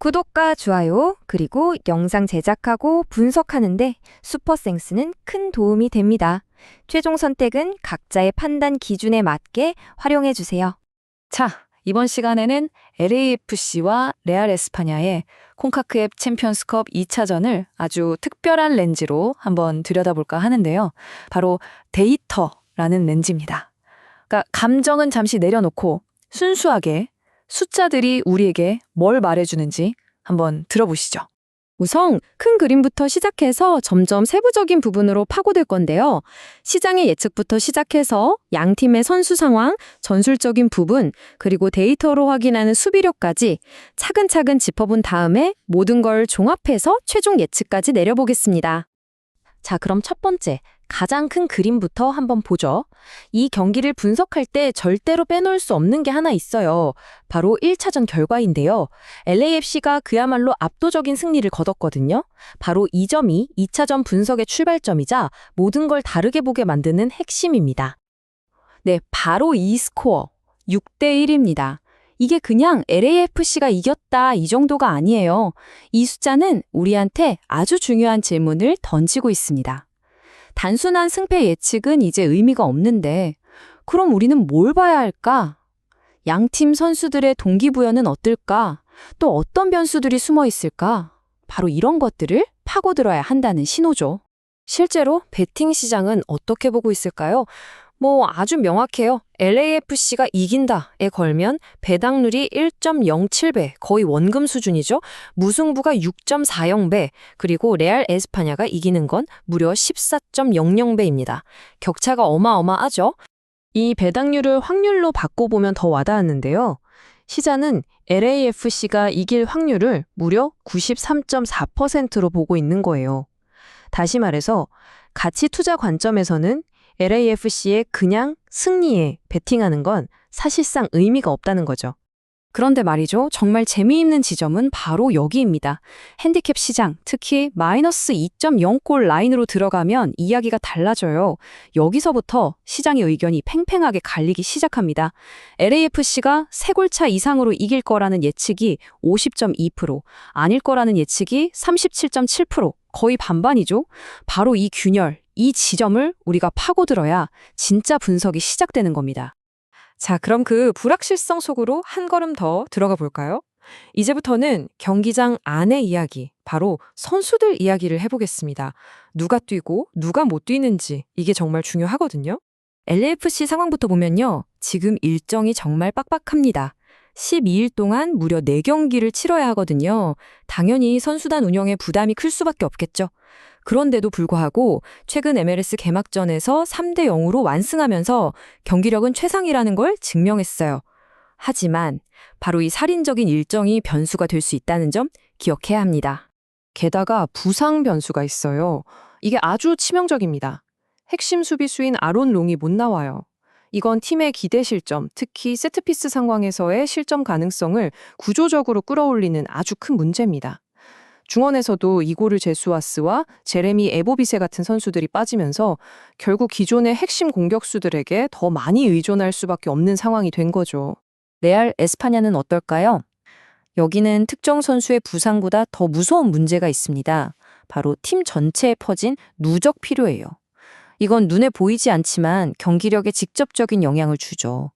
구독과 좋아요, 그리고 영상 제작하고 분석하는데 슈퍼센스는 큰 도움이 됩니다. 최종 선택은 각자의 판단 기준에 맞게 활용해 주세요. 자, 이번 시간에는 LAFC와 레알 에스파냐의 콘카크F 챔피언스컵 2차전을 아주 특별한 렌즈로 한번 들여다볼까 하는데요. 바로 데이터라는 렌즈입니다. 그러니까 감정은 잠시 내려놓고 순수하게 숫자들이 우리에게 뭘 말해주는지 한번 들어보시죠. 우선 큰 그림부터 시작해서 점점 세부적인 부분으로 파고들 건데요. 시장의 예측부터 시작해서 양 팀의 선수 상황, 전술적인 부분, 그리고 데이터로 확인하는 수비력까지 차근차근 짚어본 다음에 모든 걸 종합해서 최종 예측까지 내려보겠습니다. 자, 그럼 첫 번째, 가장 큰 그림부터 한번 보죠. 이 경기를 분석할 때 절대로 빼놓을 수 없는 게 하나 있어요. 바로 1차전 결과인데요. LAFC가 그야말로 압도적인 승리를 거뒀거든요. 바로 이 점이 2차전 분석의 출발점이자 모든 걸 다르게 보게 만드는 핵심입니다. 네, 바로 이 스코어, 6대1입니다. 이게 그냥 LAFC가 이겼다 이 정도가 아니에요. 이 숫자는 우리한테 아주 중요한 질문을 던지고 있습니다. 단순한 승패 예측은 이제 의미가 없는데 그럼 우리는 뭘 봐야 할까? 양팀 선수들의 동기부여는 어떨까? 또 어떤 변수들이 숨어 있을까? 바로 이런 것들을 파고들어야 한다는 신호죠. 실제로 베팅 시장은 어떻게 보고 있을까요? 아주 명확해요. LAFC가 이긴다에 걸면 배당률이 1.07배, 거의 원금 수준이죠. 무승부가 6.40배, 그리고 레알 에스파냐가 이기는 건 무려 14.00배입니다. 격차가 어마어마하죠. 이 배당률을 확률로 바꿔보면 더 와닿았는데요. 시장은 LAFC가 이길 확률을 무려 93.4%로 보고 있는 거예요. 다시 말해서 가치 투자 관점에서는 LAFC의 그냥 승리에 베팅하는 건 사실상 의미가 없다는 거죠. 그런데 말이죠. 정말 재미있는 지점은 바로 여기입니다. 핸디캡 시장, 특히 마이너스 2.0골 라인으로 들어가면 이야기가 달라져요. 여기서부터 시장의 의견이 팽팽하게 갈리기 시작합니다. LAFC가 3골차 이상으로 이길 거라는 예측이 50.2%, 아닐 거라는 예측이 37.7%, 거의 반반이죠. 바로 이 균열, 이 지점을 우리가 파고들어야 진짜 분석이 시작되는 겁니다. 자, 그럼 그 불확실성 속으로 한 걸음 더 들어가 볼까요? 이제부터는 경기장 안의 이야기, 바로 선수들 이야기를 해보겠습니다. 누가 뛰고 누가 못 뛰는지 이게 정말 중요하거든요. LAFC 상황부터 보면요. 지금 일정이 정말 빡빡합니다. 12일 동안 무려 4경기를 치러야 하거든요. 당연히 선수단 운영에 부담이 클 수밖에 없겠죠. 그런데도 불구하고 최근 MLS 개막전에서 3대0으로 완승하면서 경기력은 최상이라는 걸 증명했어요. 하지만 바로 이 살인적인 일정이 변수가 될 수 있다는 점 기억해야 합니다. 게다가 부상 변수가 있어요. 이게 아주 치명적입니다. 핵심 수비수인 아론 롱이 못 나와요. 이건 팀의 기대 실점, 특히 세트피스 상황에서의 실점 가능성을 구조적으로 끌어올리는 아주 큰 문제입니다. 중원에서도 이고르 제수아스와 제레미 에보비세 같은 선수들이 빠지면서 결국 기존의 핵심 공격수들에게 더 많이 의존할 수밖에 없는 상황이 된 거죠. 레알 에스파냐는 어떨까요? 여기는 특정 선수의 부상보다 더 무서운 문제가 있습니다. 바로 팀 전체에 퍼진 누적 피로예요. 이건 눈에 보이지 않지만 경기력에 직접적인 영향을 주죠.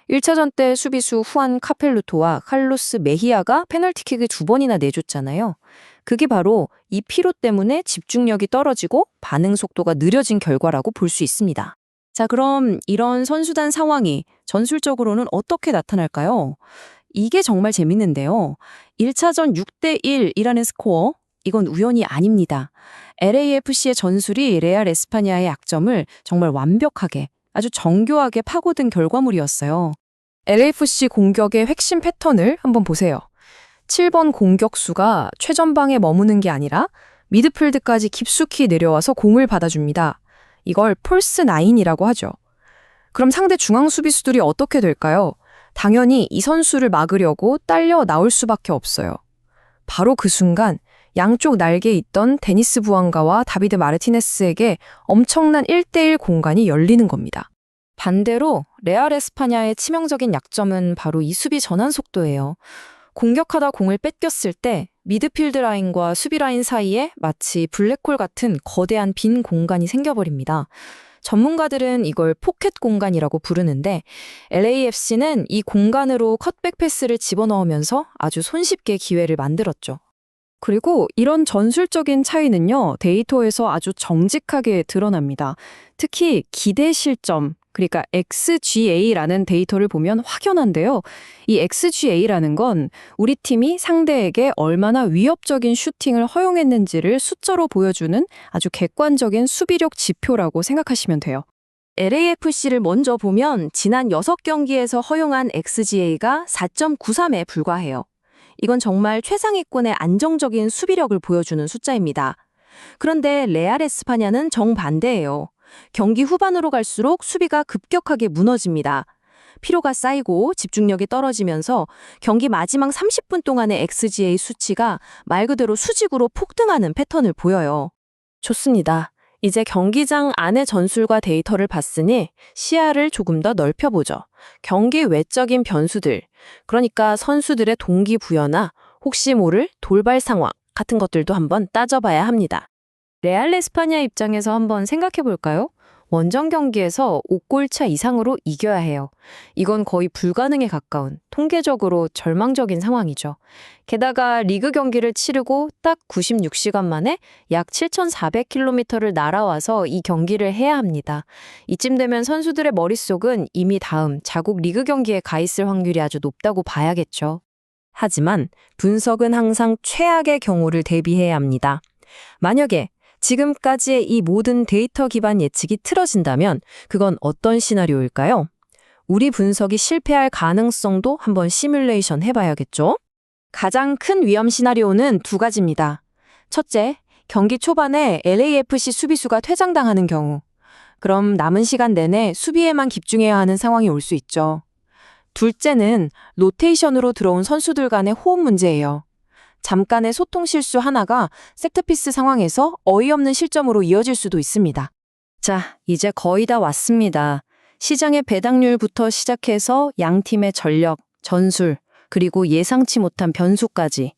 1차전 때 수비수 후안 카펠루토와 칼로스 메히아가 페널티킥을 2번이나 내줬잖아요. 그게 바로 이 피로 때문에 집중력이 떨어지고 반응 속도가 느려진 결과라고 볼 수 있습니다. 자, 그럼 이런 선수단 상황이 전술적으로는 어떻게 나타날까요? 이게 정말 재밌는데요. 1차전 6대1이라는 스코어, 이건 우연이 아닙니다. LAFC의 전술이 레알 에스파냐의 약점을 정말 완벽하게, 아주 정교하게 파고든 결과물이었어요. LAFC 공격의 핵심 패턴을 한번 보세요. 7번 공격수가 최전방에 머무는 게 아니라 미드필드까지 깊숙이 내려와서 공을 받아줍니다. 이걸 폴스 9이라고 하죠. 그럼 상대 중앙 수비수들이 어떻게 될까요? 당연히 이 선수를 막으려고 딸려 나올 수밖에 없어요. 바로 그 순간 양쪽 날개에 있던 데니스 부앙가와 다비드 마르티네스에게 엄청난 1대1 공간이 열리는 겁니다. 반대로 레알 에스파냐의 치명적인 약점은 바로 이 수비 전환 속도예요. 공격하다 공을 뺏겼을 때 미드필드 라인과 수비 라인 사이에 마치 블랙홀 같은 거대한 빈 공간이 생겨버립니다. 전문가들은 이걸 포켓 공간이라고 부르는데 LAFC는 이 공간으로 컷백 패스를 집어넣으면서 아주 손쉽게 기회를 만들었죠. 그리고 이런 전술적인 차이는요, 데이터에서 아주 정직하게 드러납니다. 특히 기대 실점, 그러니까 XGA라는 데이터를 보면 확연한데요. 이 XGA라는 건 우리 팀이 상대에게 얼마나 위협적인 슈팅을 허용했는지를 숫자로 보여주는 아주 객관적인 수비력 지표라고 생각하시면 돼요. LAFC를 먼저 보면 지난 6경기에서 허용한 XGA가 4.93에 불과해요. 이건 정말 최상위권의 안정적인 수비력을 보여주는 숫자입니다. 그런데 레알 에스파냐는 정반대예요. 경기 후반으로 갈수록 수비가 급격하게 무너집니다. 피로가 쌓이고 집중력이 떨어지면서 경기 마지막 30분 동안의 XGA 수치가 말 그대로 수직으로 폭등하는 패턴을 보여요. 좋습니다. 이제 경기장 안의 전술과 데이터를 봤으니 시야를 조금 더 넓혀보죠. 경기 외적인 변수들, 그러니까 선수들의 동기부여나 혹시 모를 돌발 상황 같은 것들도 한번 따져봐야 합니다. 레알 에스파냐 입장에서 한번 생각해 볼까요? 원정 경기에서 5골차 이상으로 이겨야 해요. 이건 거의 불가능에 가까운 통계적으로 절망적인 상황이죠. 게다가 리그 경기를 치르고 딱 96시간 만에 약 7,400km를 날아와서 이 경기를 해야 합니다. 이쯤 되면 선수들의 머릿속은 이미 다음 자국 리그 경기에 가 있을 확률이 아주 높다고 봐야겠죠. 하지만 분석은 항상 최악의 경우를 대비해야 합니다. 만약에 지금까지의 이 모든 데이터 기반 예측이 틀어진다면 그건 어떤 시나리오일까요? 우리 분석이 실패할 가능성도 한번 시뮬레이션 해봐야겠죠? 가장 큰 위험 시나리오는 두 가지입니다. 첫째, 경기 초반에 LAFC 수비수가 퇴장당하는 경우. 그럼 남은 시간 내내 수비에만 집중해야 하는 상황이 올 수 있죠. 둘째는 로테이션으로 들어온 선수들 간의 호흡 문제예요. 잠깐의 소통 실수 하나가 세트피스 상황에서 어이없는 실점으로 이어질 수도 있습니다. 자, 이제 거의 다 왔습니다. 시장의 배당률부터 시작해서 양 팀의 전력, 전술, 그리고 예상치 못한 변수까지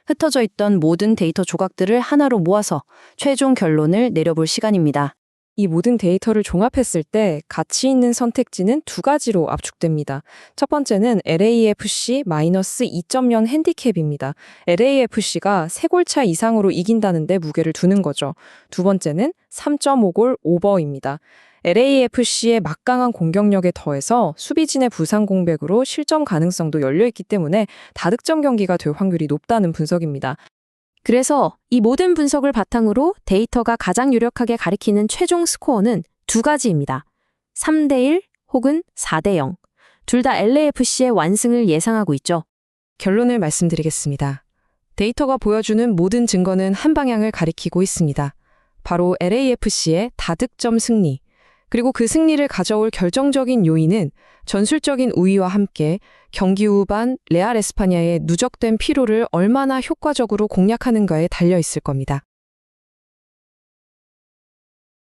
흩어져 있던 모든 데이터 조각들을 하나로 모아서 최종 결론을 내려볼 시간입니다. 이 모든 데이터를 종합했을 때 가치 있는 선택지는 두 가지로 압축됩니다. 첫 번째는 LAFC-2.0 핸디캡입니다. LAFC가 3골차 이상으로 이긴다는데 무게를 두는 거죠. 두 번째는 3.5골 오버입니다. LAFC의 막강한 공격력에 더해서 수비진의 부상 공백으로 실점 가능성도 열려있기 때문에 다득점 경기가 될 확률이 높다는 분석입니다. 그래서 이 모든 분석을 바탕으로 데이터가 가장 유력하게 가리키는 최종 스코어는 두 가지입니다. 3대1 혹은 4대0. 둘 다 LAFC의 완승을 예상하고 있죠. 결론을 말씀드리겠습니다. 데이터가 보여주는 모든 증거는 한 방향을 가리키고 있습니다. 바로 LAFC의 다득점 승리. 그리고 그 승리를 가져올 결정적인 요인은 전술적인 우위와 함께 경기 후반 레알 에스파냐의 누적된 피로를 얼마나 효과적으로 공략하는가에 달려 있을 겁니다.